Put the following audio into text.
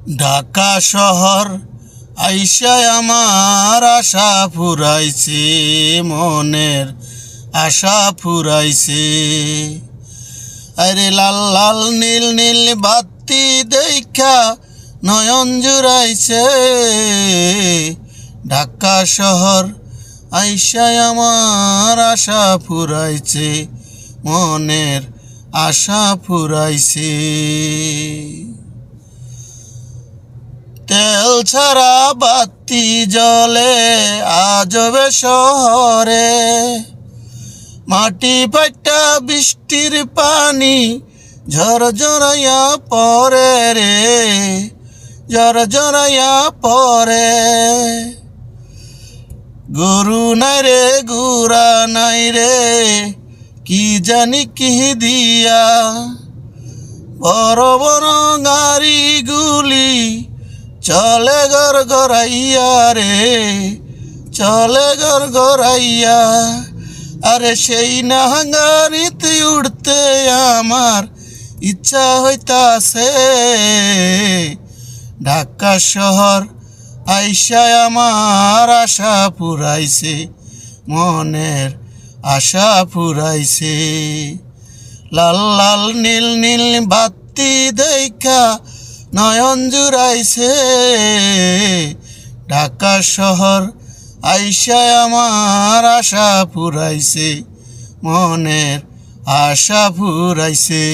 ঢাকা শহর আইসায় আমার আশা ফুরাইছে, মনের আশা ফুরাইছে। আরে লাল লাল নীল নীল বাতি দেখা নয়ন জুড়াইছে। ঢাকা শহর আইসায় আমার আশা ফুরাইছে, মনের আশা ফুরাইছে। তেল ছাড়া বাতি জ্বলে আজবে শহরে, মাটি ফাটা বৃষ্টির পানি ঝরঝরাইয়া পরে রে, ঝরঝরাইয়া পরে। গরু নাই রে গুড়া নাই রে, কি জানি কি দিয়া। বড় বড় গাড়িগুলি চলে গর গরাইয়া রে, চলে গর গরাইয়া। আরে সেই না গাড়িতে উঠতে আমার ইচ্ছা হইতাছে। ঢাকা শহর আইসায় আমার আশা ফুরাইছে, মনের আশা ফুরাইছে। লাল লাল নীল নীল বাতি দেখা নয়ন জুড়াইছে। ঢাকা শহর আইসায় আমার আশা ফুরাইছে, মনের আশা ফুরাইছে।